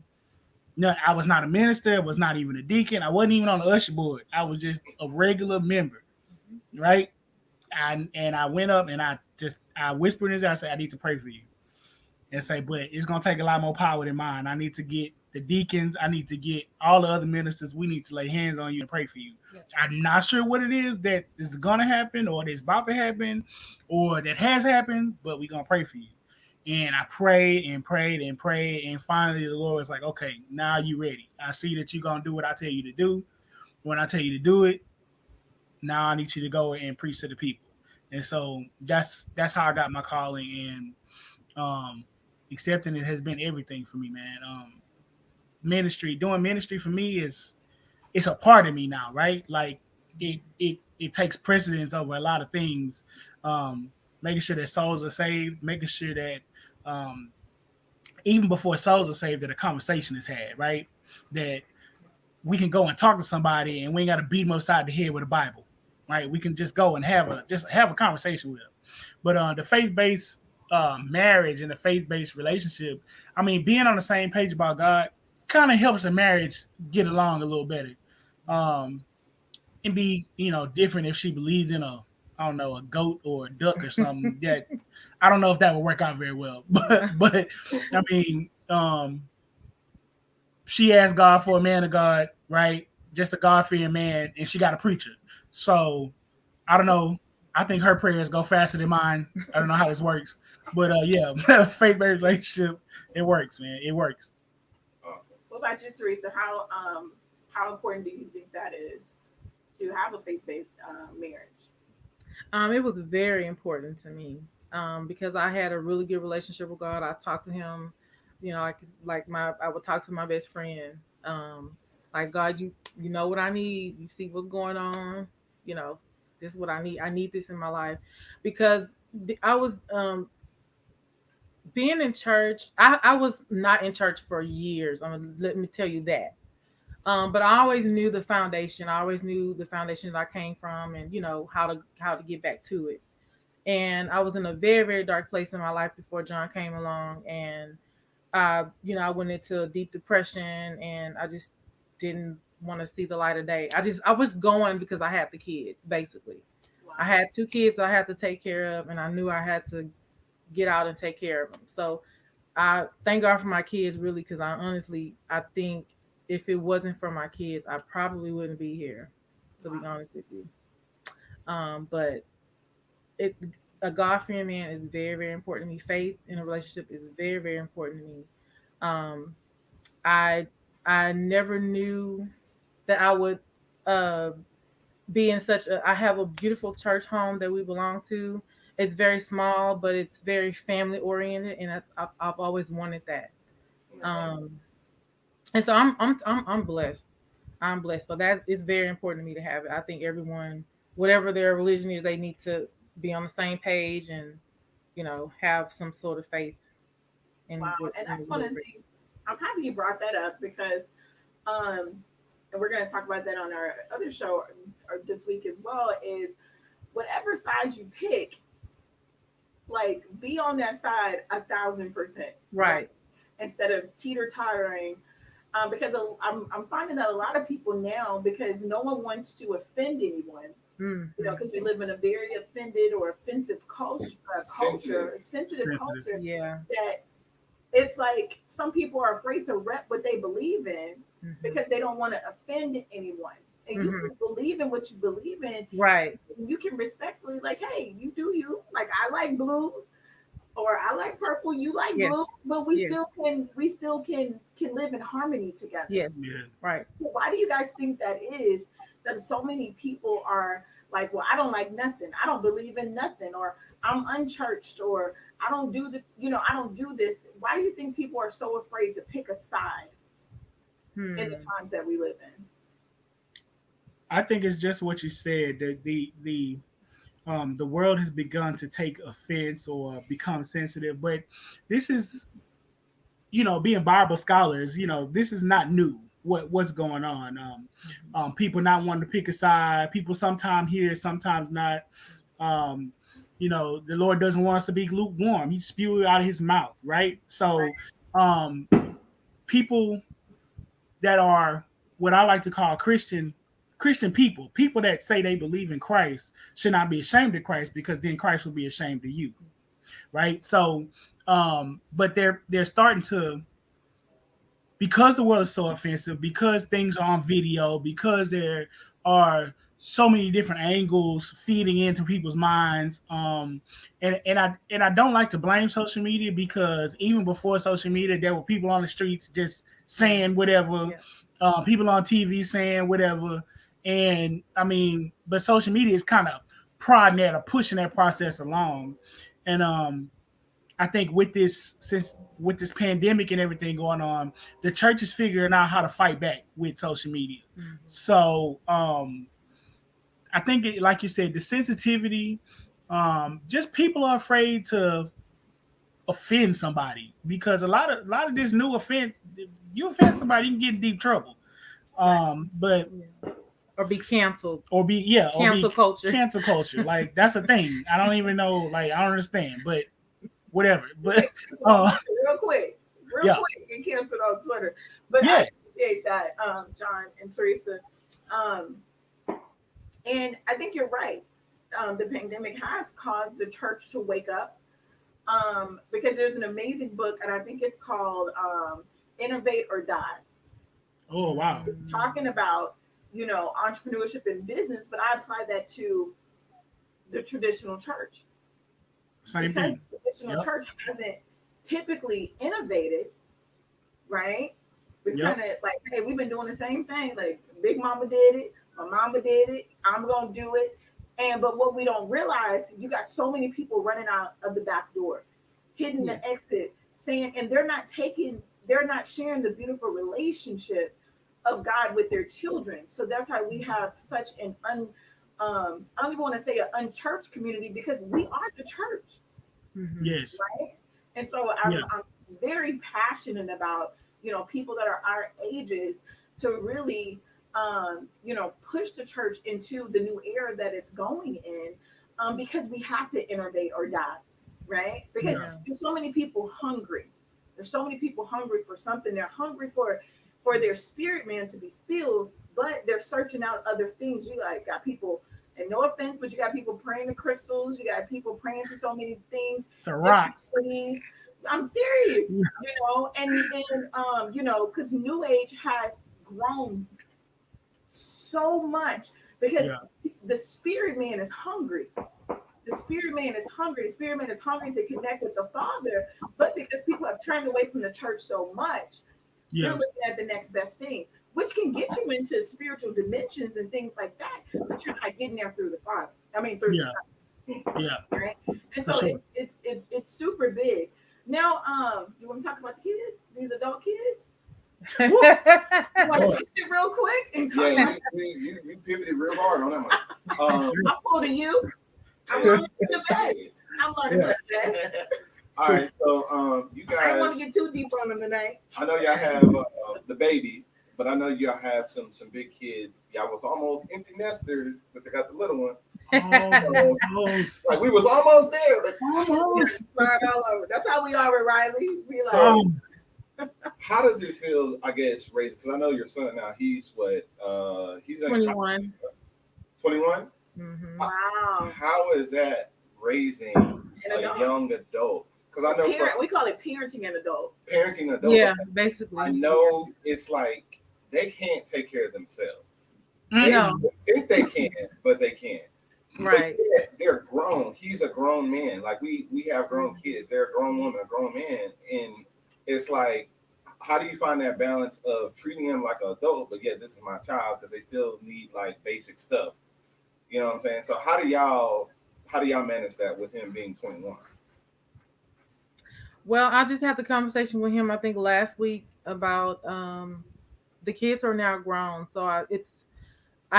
No, I was not a minister, was not even a deacon. I wasn't even on the usher board. I was just a regular member, right? And I went up and I whispered in his ear, I said, I need to pray for you. And say, but it's going to take a lot more power than mine. I need to get the deacons. I need to get all the other ministers. We need to lay hands on you and pray for you. Yeah. I'm not sure what it is that is going to happen or that's about to happen or that has happened, but we're going to pray for you. And I prayed and prayed and prayed. And finally, the Lord was like, okay, now you're ready. I see that you're going to do what I tell you to do. When I tell you to do it, now I need you to go and preach to the people. And so that's how I got my calling. And accepting it has been everything for me, man. Doing ministry for me it's a part of me now, right? Like it takes precedence over a lot of things. Making sure that souls are saved, making sure that even before souls are saved, that a conversation is had, right? That we can go and talk to somebody and we ain't got to beat them upside the head with a Bible, right? We can just go and have a conversation with them. But the faith-based marriage and the faith-based relationship, being on the same page about God kind of helps a marriage get along a little better. And and be, different if she believed in I don't know, a goat or a duck or something. That I don't know if that would work out very well. But I mean, she asked God for a man of God, right? Just a God-fearing man, and she got a preacher. So I don't know. I think her prayers go faster than mine. I don't know how this works, but yeah, faith-based relationship, it works, man. It works. Awesome. What about you, Teresa? How important do you think that is to have a faith-based marriage? It was very important to me because I had a really good relationship with God. I talked to Him, I would talk to my best friend. Like, God, you know what I need. You see what's going on. You know, this is what I need. I need this in my life because I was being in church. I was not in church for years. Let me tell you that. But I always knew the foundation. I always knew the foundation that I came from, and how to get back to it. And I was in a very, very dark place in my life before John came along, and I went into a deep depression, and I just didn't want to see the light of day. I was going because I had the kids, basically. Wow. I had 2 kids I had to take care of, and I knew I had to get out and take care of them. So I thank God for my kids, really, because I think if it wasn't for my kids, I probably wouldn't be here, to be honest with you. But a God-fearing man is very, very important to me. Faith in a relationship is very, very important to me. Um, I I never knew that I would uh, be in such a. I have a beautiful church home that we belong to. It's very small, but it's very family oriented, and I've always wanted that. Um, and so I'm blessed. I'm blessed. So that is very important to me to have it. I think everyone, whatever their religion is, they need to be on the same page and have some sort of faith in Wow, what and in that's the one of Lord. the things. I'm happy you brought that up because, and we're going to talk about that on our other show or this week as well. Is whatever side you pick, like be on that side 1,000%, Right. instead of teeter tottering. Because I'm finding that a lot of people now, because no one wants to offend anyone, Mm. because we live in a very offended or offensive sensitive Sensitive. culture, Yeah. that it's like some people are afraid to rep what they believe in Mhm. because they don't want to offend anyone. And you Mhm. can believe in what you believe in. Right. You can respectfully, like, hey, you do you. Like, I like blue, or I like purple, you like Yes. blue, but we Yes. still can live in harmony together. Yes. Yeah. Right. Why do you guys think that is? That so many people are like, well, I don't like nothing. I don't believe in nothing, or I'm unchurched, or I don't do I don't do this. Why do you think people are so afraid to pick a side in the Hmm. times that we live in? I think it's just what you said. That the world has begun to take offense or become sensitive, but this is, being Bible scholars, this is not new. What's going on? People not wanting to pick a side. People sometimes here, sometimes not. Um, the Lord doesn't want us to be lukewarm. He spew it out of His mouth, right? So, um, people that are what I like to call Christian people that say they believe in Christ should not be ashamed of Christ, because then Christ will be ashamed of you, right? So, but they're starting to, because the world is so offensive, because things are on video, because there are so many different angles feeding into people's minds. And I don't like to blame social media, because even before social media, there were people on the streets just saying whatever, people on TV saying whatever. And I mean, but social media is kind of prodding that or pushing that process along. And I think with this pandemic and everything going on, the church is figuring out how to fight back with social media. Mhm. So I think, like you said, the sensitivity, just people are afraid to offend somebody, because a lot of this new offense, you offend somebody, you can get in deep trouble. But Yeah. Or be canceled. or be yeah, or Cancel be culture. cancel culture. Like, that's a thing. I don't even know. Like, I don't understand, but whatever. But Real quick, yeah, and canceled on Twitter. But yeah, I appreciate that, John and Teresa. Um, And I think you're right. The pandemic has caused the church to wake up, because there's an amazing book, and I think it's called Innovate or Die, Oh wow. talking about, entrepreneurship and business, but I apply that to the traditional church. Same Because thing. the traditional Yep. church hasn't typically innovated, right? We Yep. kind of like, hey, we've been doing the same thing. Like Big Mama did it, my mama did it, I'm gonna do it. But what we don't realize, you got so many people running out of the back door, hitting the exit, saying, and they're not sharing the beautiful relationship of God with their children. So that's how we have such an I don't even want to say an unchurched community, because we are the church, Yes. right? And so I'm very passionate about, people that are our ages to really, push the church into the new era that it's going in, because we have to innovate or die, right? Because there's so many people hungry. There's so many people hungry for something. They're hungry for their spirit man to be filled, but they're searching out other things. You got people, and no offense, but you got people praying to crystals. You got people praying to so many things. To rocks. Cities. I'm serious, because New Age has grown so much because the spirit man is hungry. The spirit man is hungry. The spirit man is hungry to connect with the Father, but because people have turned away from the church so much, they're looking at the next best thing, which can get you into spiritual dimensions and things like that, but you're not getting there through the Father. I mean, through the Son. Yeah. Right. And so it's super big. Now, you want to talk about the kids? These adult kids? You want to pivot real quick and talk about you pivoted real hard on that one. I'm quoting you. I'm learning the best. I'm learning the best. All right, so you guys. I don't want to get too deep on them tonight. I know y'all have the baby, but I know y'all have some big kids. Y'all was almost empty nesters, but you got the little one. Almost. Like we was almost there. Like, Almost. All over. That's how we are with Riley. We like. so, how does it feel? I guess raising, because I know your son now. He's what? He's 21. 21. Mm-hmm. Wow. How is that raising a young adult? Because I know we call it parenting an adult. Parenting an adult. Yeah, basically. I know it's like they can't take care of themselves. No. They think they can, but they can't. Right. But they're grown. He's a grown man. Like we have grown kids. They're a grown woman, a grown man, and it's like, how do you find that balance of treating him like an adult, but yet this is my child, because they still need like basic stuff. You know what I'm saying? So how do y'all manage that with him being 21? Well, I just had the conversation with him, I think last week, about the kids are now grown, so I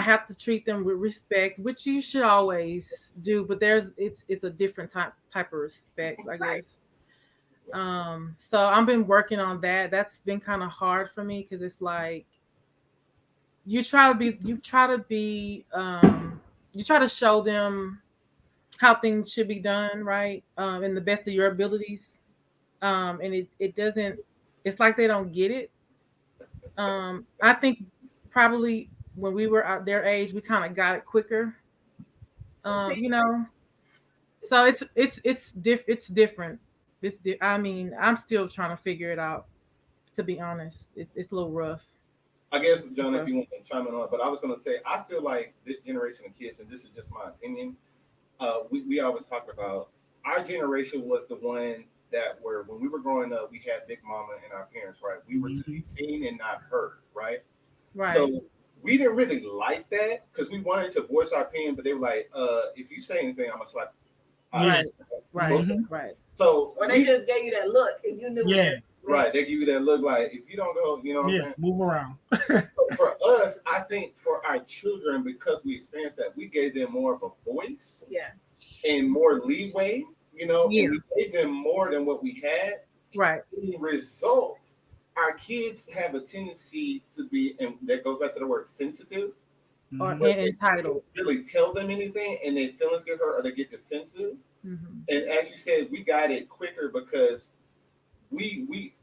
have to treat them with respect, which you should always do, but it's a different type of respect, I guess. So I've been working on that. That's been kind of hard for me, because it's like you try to show them how things should be done, right? In the best of your abilities. And it doesn't, it's like they don't get it. I think probably when we were at their age, we kind of got it quicker. So it's different. I mean, I'm still trying to figure it out, to be honest. It's a little rough. I guess, John, if you want to chime in on it, but I was going to say, I feel like this generation of kids, and this is just my opinion, we always talk about our generation was the one that when we were growing up, we had Big Mama and our parents, right? We were to be seen and not heard, right? Right. So we didn't really like that, because we wanted to voice our opinion, but they were like, if you say anything, I'm going to slap you. Right. So or they just gave you that look and you knew. Yeah. Right, they give you that look like, if you don't go, you know what I'm saying? Move around. So for us, I think for our children, because we experienced that, we gave them more of a voice and more leeway, and we gave them more than what we had. Right. In result, our kids have a tendency to be, and that goes back to the word sensitive, or entitled. Really tell them anything, and their feelings get hurt, or they get defensive. Mm-hmm. And as you said, we got it quicker because we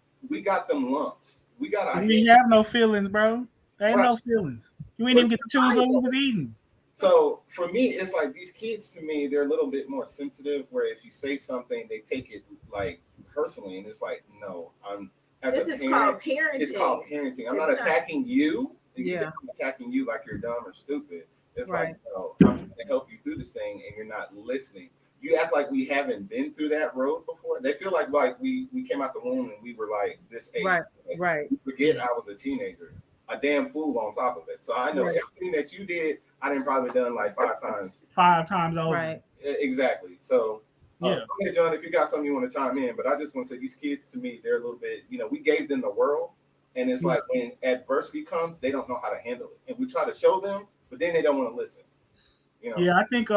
got them lumps. We got our. We have no feelings, bro. There ain't no feelings. You ain't even get to choose what we was eating. So for me, it's like these kids to me, they're a little bit more sensitive. Where if you say something, they take it like personally, and it's like, no, I'm as This a is parent. called parenting. It's called parenting. I'm not attacking you. Yeah. I'm attacking you like you're dumb or stupid. It's Right. like, no, I'm trying to help you through this thing, and you're not listening. You act like we haven't been through that road before. They feel like we came out the womb and we were like this age. Right. Like, Right. you forget I was a teenager, a damn fool on top of it. So I know Right. everything that you did, I didn't probably done like 5 times. 5 times over. Right. Exactly. So, Yeah. go ahead, John, if you got something you want to chime in, but I just want to say these kids to me, they're a little bit, we gave them the world, and it's like when adversity comes, they don't know how to handle it, and we try to show them, but then they don't want to listen. Yeah, I think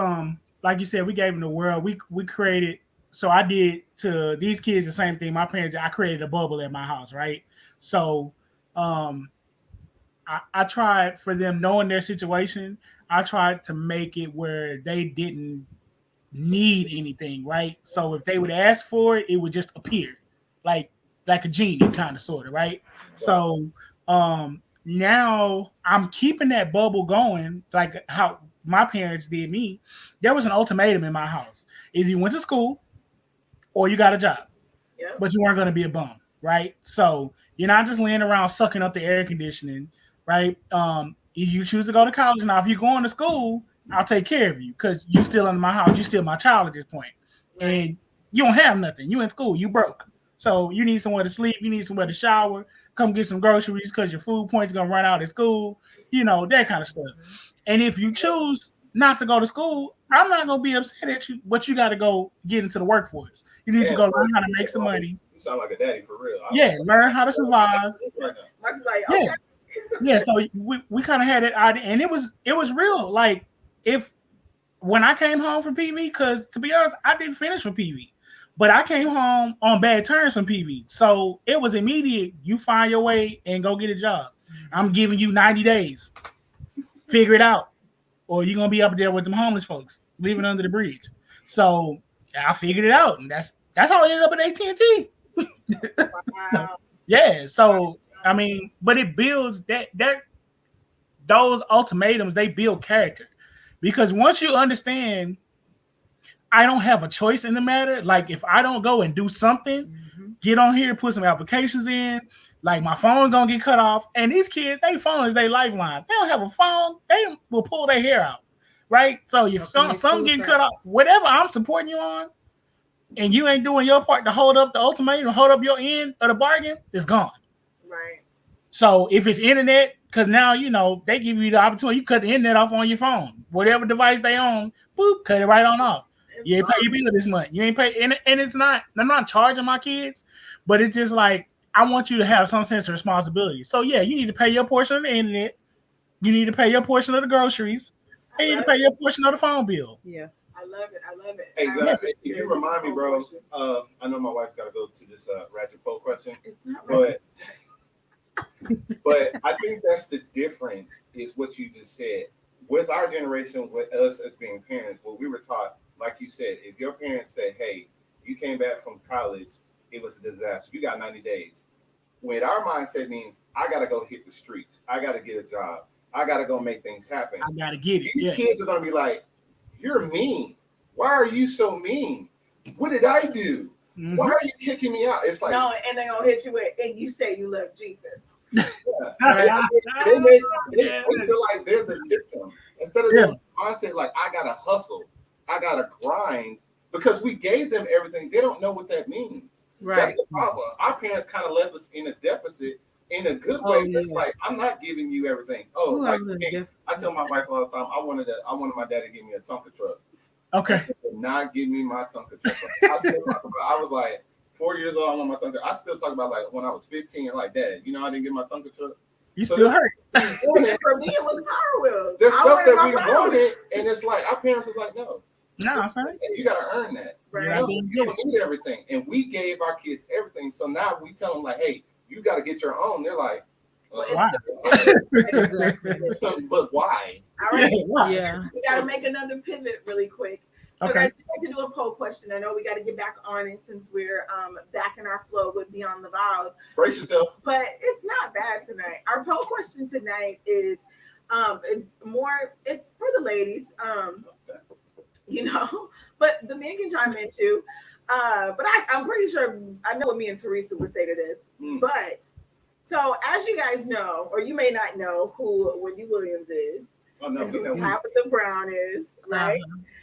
like you said, we gave them the world. We created. So I did to these kids the same thing. My parents, I created a bubble at my house, right? So, I tried for them knowing their situation. I tried to make it where they didn't need anything, right? So if they would ask for it, it would just appear, like a genie, kind of, sort of, right? So now I'm keeping that bubble going, like how my parents did me. There was an ultimatum in my house: either you went to school or you got a job, but you weren't going to be a bum, right? So you're not just laying around sucking up the air conditioning, right? You choose to go to college. Now, if you're going to school, I'll take care of you because you're still in my house. You're still my child at this point. And you don't have nothing. You in school. You broke. So you need somewhere to sleep. You need somewhere to shower. Come get some groceries because your food points going to run out at school. That kind of stuff. And if you choose not to go to school, I'm not going to be upset at you, but you got to go get into the workforce. You need to go learn how to make some money. You sound like a daddy for real. Learn how to survive. Mark's like, okay. Yeah, so we kind of had it, and it was real. Like when I came home from PV, because to be honest, I didn't finish from PV, but I came home on bad terms from PV, so it was immediate. You find your way and go get a job. I'm giving you 90 days, figure it out, or you're gonna be up there with them homeless folks living under the bridge. So I figured it out, and that's how I ended up at AT&T. Wow. Yeah, so. I mean, but it builds those ultimatums, they build character. Because once you understand I don't have a choice in the matter, like if I don't go and do something, get on here, put some applications in, like my phone's gonna get cut off. And these kids, their phone is their lifeline. They don't have a phone, they will pull their hair out. Right? So if some get cut off, whatever I'm supporting you on, and you ain't doing your part to hold up the ultimatum, hold up your end of the bargain, it's gone. Right. So if it's internet, because now, they give you the opportunity, you cut the internet off on your phone. Whatever device they own, boop, cut it right on off. You ain't pay your bill this month. You ain't pay, and it's not, I'm not charging my kids, but it's just like, I want you to have some sense of responsibility. So yeah, you need to pay your portion of the internet. You need to pay your portion of the groceries. And you need to pay your portion of the phone bill. Yeah. I love it. Hey, you remind me, bro. I know my wife's got to go to this ratchet poll question, but I think that's the difference is what you just said. With our generation, with us as being parents, what we were taught, like you said, if your parents said, hey, you came back from college, it was a disaster. You got 90 days. When our mindset means I got to go hit the streets. I got to get a job. I got to go make things happen. I got to get it. These kids are going to be like, you're mean. Why are you so mean? What did I do? Why are you kicking me out? It's like, no, and they're going to hit you with, and you say you love Jesus. Yeah. They feel like they're the victim instead of their mindset like I gotta hustle, I gotta grind because we gave them everything. They don't know what that means. Right. That's the problem. Our parents kind of left us in a deficit in a good way. It's like I'm not giving you everything. I tell my wife all the time. I wanted my dad to give me a Tonka truck. Okay. He did not give me my Tonka truck. I was like 4 years old, I want my Tonka. I still talk about like when I was 15, like, Dad, I didn't get my Tonka truck. You still hurt. For me, it was Power Wheels. There's stuff that we wanted, and it's like our parents was like, no. No, I'm saying you gotta earn that. Right. You don't need everything, and we gave our kids everything. So now we tell them like, hey, you got to get your own. They're like, why? But why? All right. Yeah. We got to make another pivot really quick. So guys, we like to do a poll question. I know we got to get back on it since we're back in our flow with Beyond the Vowz. Brace yourself. But it's not bad tonight. Our poll question tonight is it's for the ladies, but the men can chime in too. But I'm pretty sure I know what me and Teresa would say to this. But so as you guys know, or you may not know who Wendy Williams is, and who Tabitha Brown is, right?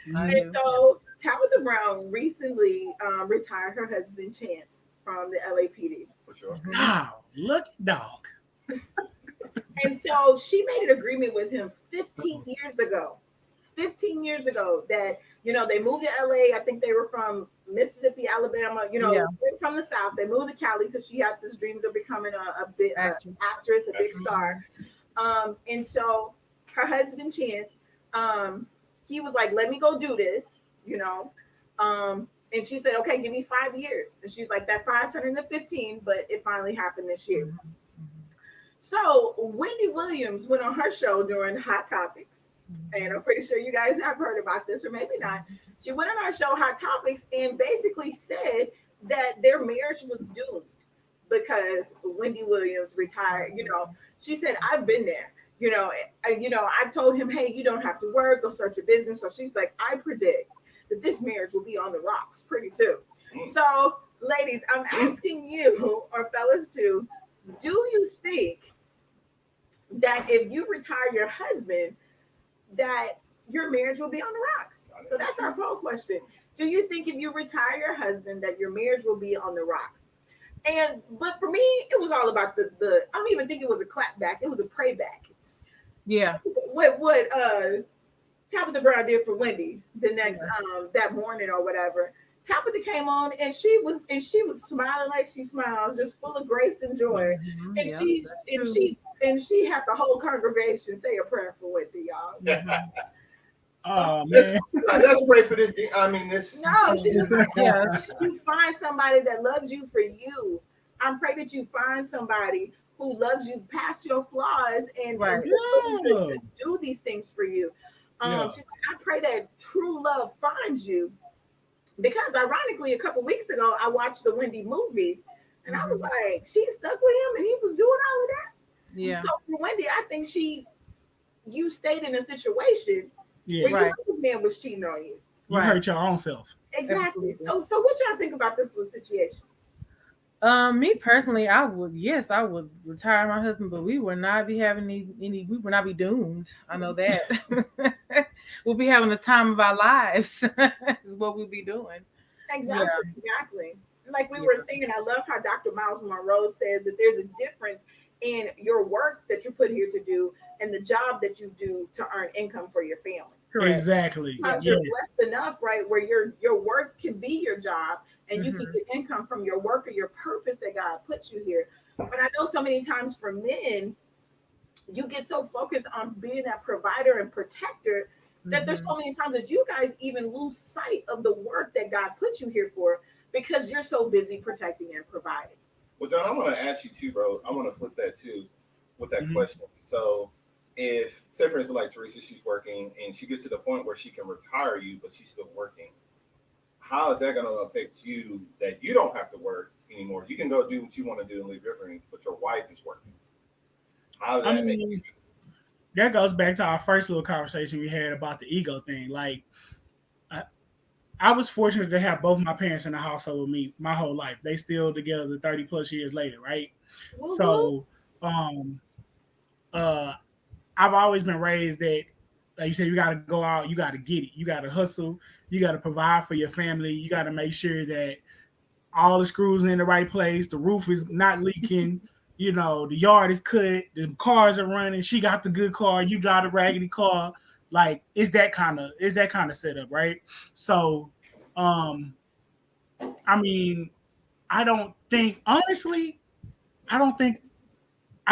And so Tabitha Brown recently retired her husband Chance from the LAPD. For sure. Wow, look, dog. And so she made an agreement with him 15 years ago. 15 years ago that, they moved to LA. I think they were from Mississippi, Alabama, from the South. They moved to Cali because she had these dreams of becoming a big actress, a big star. And so her husband, Chance, he was like, let me go do this, and she said, okay, give me 5 years. And she's like, that 5 turned into 15, but it finally happened this year. So Wendy Williams went on her show during Hot Topics, and I'm pretty sure you guys have heard about this, or maybe not. She went on our show Hot Topics and basically said that their marriage was doomed because Wendy Williams retired. She said, I've been there. I told him, hey, you don't have to work, go start your business. So she's like, I predict that this marriage will be on the rocks pretty soon. So, ladies, I'm asking you, or fellas too, do you think that if you retire your husband, that your marriage will be on the rocks? So that's our poll question. Do you think if you retire your husband that your marriage will be on the rocks? But for me, it was all about the I don't even think it was a clap back, it was a pray back. Yeah. What Tabitha Brown did for Wendy the next that morning or whatever. Tabitha came on and she was smiling like she smiles, just full of grace and joy. And she had the whole congregation say a prayer for Wendy, y'all. Oh man, let's pray for this. I mean, this. No, she was like, yes. You find somebody that loves you for you. I pray that you find somebody who loves you past your flaws and to do these things for you. She's like, I pray that true love finds you. Because ironically, a couple weeks ago, I watched the Wendy movie, and I was like, she stuck with him, and he was doing all of that. Yeah. So for Wendy, I think you stayed in a situation where you knew the man was cheating on you. You hurt your own self. Exactly. So what y'all think about this little situation? Me personally, I would retire my husband, but we would not be having we would not be doomed. I know that. We'll be having the time of our lives is what we'll be doing. Exactly. Like we were saying, I love how Dr. Miles Monroe says that there's a difference in your work that you put here to do and the job that you do to earn income for your family. Correct. Exactly. Because you're blessed enough, right, where your work can be your job and you can get income from your work or your purpose that God puts you here. But I know so many times for men, you get so focused on being that provider and protector that there's so many times that you guys even lose sight of the work that God put you here for because you're so busy protecting and providing. Well, John, I want to ask you too, bro. I want to flip that too with that question. So if, say for instance, like Teresa, she's working and she gets to the point where she can retire you, but she's still working. How is that going to affect you that you don't have to work anymore? You can go do what you want to do and live your dreams, but your wife is working. How does that make you feel? That goes back to our first little conversation we had about the ego thing. Like, I was fortunate to have both my parents in the household with me my whole life. They still together 30 plus years later, right? Mm-hmm. So, I've always been raised that, like you said, you got to go out, you got to get it, you got to hustle, you got to provide for your family, you got to make sure that all the screws are in the right place, the roof is not leaking. You know, the yard is cut, the cars are running, she got the good car, you drive the raggedy car. Like, it's that kind of setup, right? So, I mean, I don't think I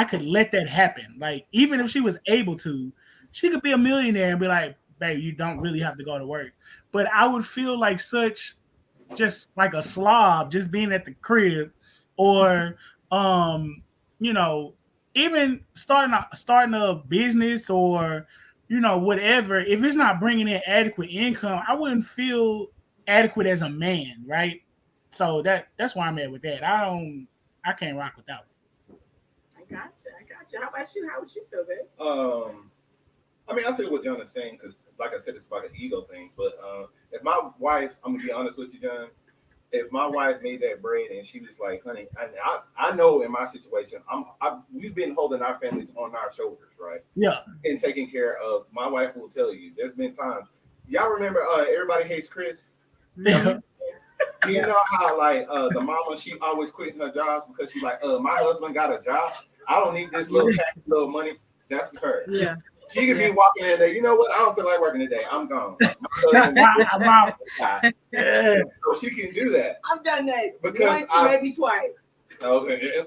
could let that happen. Like, even if she was able to, she could be a millionaire and be like, babe, you don't really have to go to work. But I would feel like just like a slob just being at the crib, or you know, even starting a business or, you know, whatever, if it's not bringing in adequate income, I wouldn't feel adequate as a man, right? So that's why I'm at with that. I can't rock with that one. I got you. How about you? How would you feel, babe? I mean, I feel what John is saying because, like I said, it's about an ego thing. But if my wife, I'm gonna be honest with you, John. If my wife made that bread and she was like, "Honey," I know in my situation, we've been holding our families on our shoulders, right? Yeah. And taking care of. My wife will tell you. There's been times. Y'all remember? Everybody hates Chris. Yeah. You know how like the mama, she always quitting her jobs because she's like, my husband got a job. I don't need this little tax, little money. That's her. Yeah. She could be walking in there. You know what? I don't feel like working today. I'm gone. I'm out. Yeah. So she can do that. I've done that Because once, maybe twice. Okay.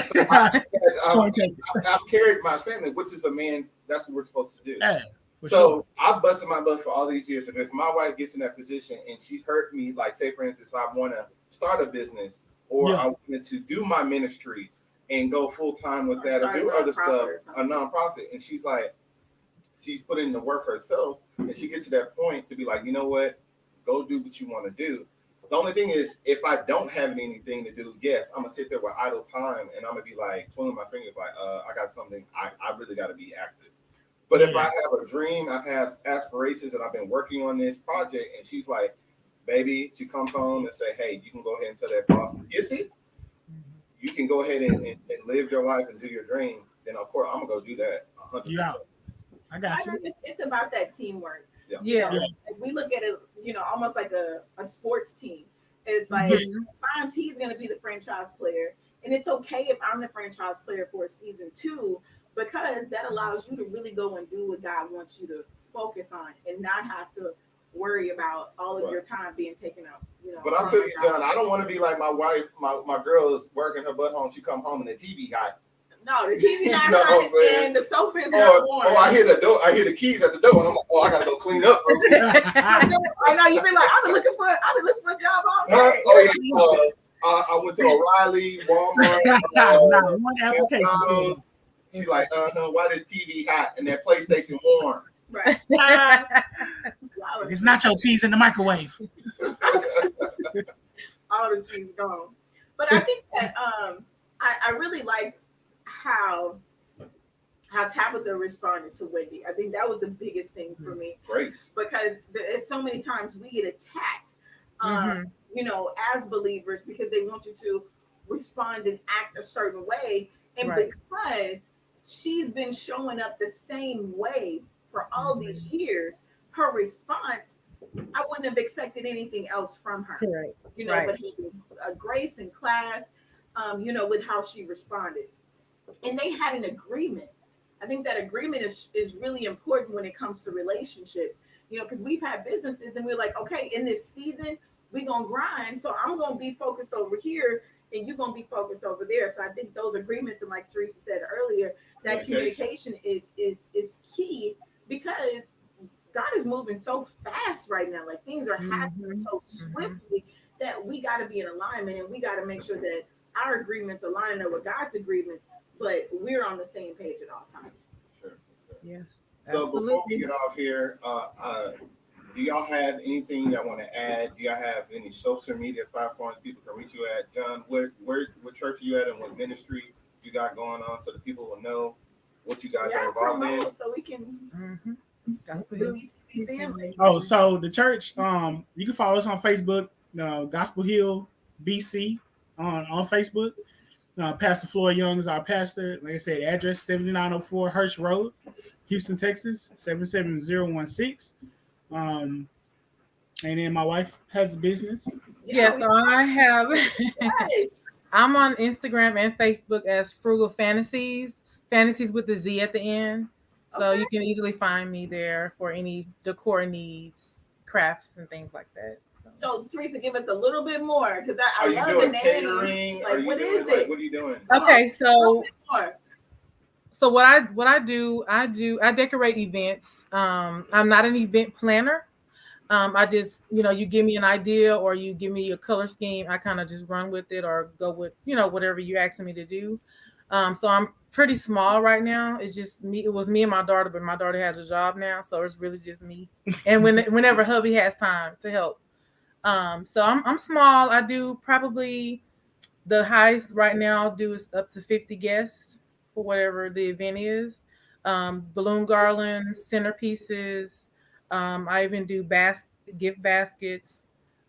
So I've carried my family, which is a man's. That's what we're supposed to do. Yeah, So I busted my butt for all these years, and if my wife gets in that position and she's hurt me, like say for instance, if I want to start a business or I wanted to do my ministry and go full time with that or do other stuff, a nonprofit, and she's like, she's put in the work herself, and she gets to that point to be like, you know what, go do what you want to do. The only thing is, if I don't have anything to do, yes, I'm gonna sit there with idle time, and I'm gonna be like twiddling my fingers, like, I got something, I really got to be active. But if I have a dream, I have aspirations, and I've been working on this project, and she's like, baby, she comes home and say, hey, you can go ahead and tell that boss, you see, you can go ahead and live your life and do your dream. Then of course I'm gonna go do that 100%. Yeah, I got you. It's about that teamwork. Yeah. Yeah. If we look at it, almost like a sports team. It's like sometimes he's going to be the franchise player, and it's okay if I'm the franchise player for a season 2, because that allows you to really go and do what God wants you to focus on, and not have to worry about all of your time being taken up. But I feel you, John. I don't want to be like my wife. My girl is working her butt home. She come home and the TV hot. No, the TV not hot, and the sofa is not warm. Oh, I hear the door. I hear the keys at the door, and I'm like, oh, I gotta go clean up. I know you be like, I've been looking for a job all day. I went to O'Reilly, Walmart, McDonald's. She's like, why this TV hot and that PlayStation warm? Right. It's nacho cheese in the microwave. All the cheese gone. But I think that I really liked how Tabitha responded to Wendy. I think that was the biggest thing for me. Grace. Because it's so many times we get attacked, as believers, because they want you to respond and act a certain way. And because she's been showing up the same way for all these years, her response, I wouldn't have expected anything else from her. Right. But a grace and class, with how she responded. And they had an agreement. I think that agreement is really important when it comes to relationships, because we've had businesses and we're like, okay, in this season, we're going to grind. So I'm going to be focused over here and you're going to be focused over there. So I think those agreements, and like Theresa said earlier, that communication is key, because God is moving so fast right now. Like things are happening so swiftly that we got to be in alignment, and we got to make sure that our agreements align up with God's agreements, but we're on the same page at all times. Sure. Yes. So Absolutely. before we get off here, do y'all have anything y'all want to add? Do y'all have any social media platforms people can reach you at? John, what church are you at, and what ministry you got going on, so that people will know what you guys are involved in? So we can so the church, you can follow us on Facebook, Gospel Hill BC on Facebook. Pastor Floyd Young is our pastor. Like I said, address 7904 Hirsch Road, Houston, Texas, 77016. And then my wife has a business. Yes, so I have. I'm on Instagram and Facebook as Frugal Fantasies with the Z at the end. So you can easily find me there for any decor needs, crafts, and things like that. So Theresa, give us a little bit more, because I love the name. Catering? Like, what is it? What are you doing? Okay, so what I do, I decorate events. I'm not an event planner. I just, you give me an idea or you give me a color scheme, I kind of just run with it or go with, whatever you're asking me to do. So I'm pretty small right now. It's just me. It was me and my daughter, but my daughter has a job now, so it's really just me. And whenever hubby has time to help. So I'm small. I do probably the highest right now I'll do is up to 50 guests for whatever the event is. balloon garlands, centerpieces. I even do gift baskets.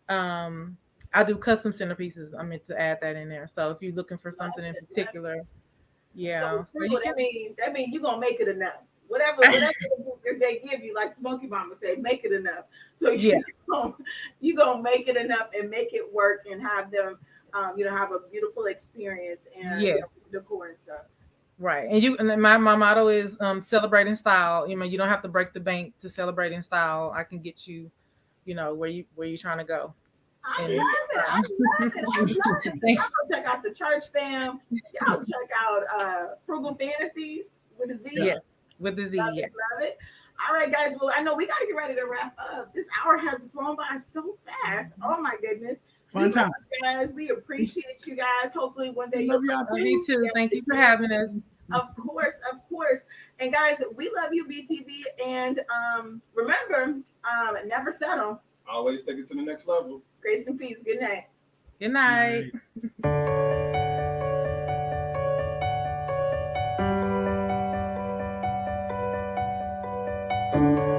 Um, I do custom centerpieces. I meant to add that in there. So if you're looking for something in particular, yeah. So So you can, that means you're gonna make it enough. Whatever they give you, like Smokey Mama said, make it enough. So yeah, you gonna make it enough and make it work and have them, have a beautiful experience and yes. decor and stuff. Right. And then my motto is celebrate in style. You don't have to break the bank to celebrate in style. I can get you, where you trying to go. I And love it. I love it. I love it. So y'all go check out the church fam. Y'all check out Frugal Fantasies with a Z. yes, with the Z, Love yeah. it, love it. All right, guys. Well, I know we got to get ready to wrap up. This hour has flown by so fast. Oh my goodness. Fun time. Guys, we appreciate you guys. Hopefully one day Love you'll y'all come too. Me too. Thank you for having us. Of course, of course. And guys, we love you, BTV. And remember, never settle. Always take it to the next level. Grace and peace. Good night. Good night. Right.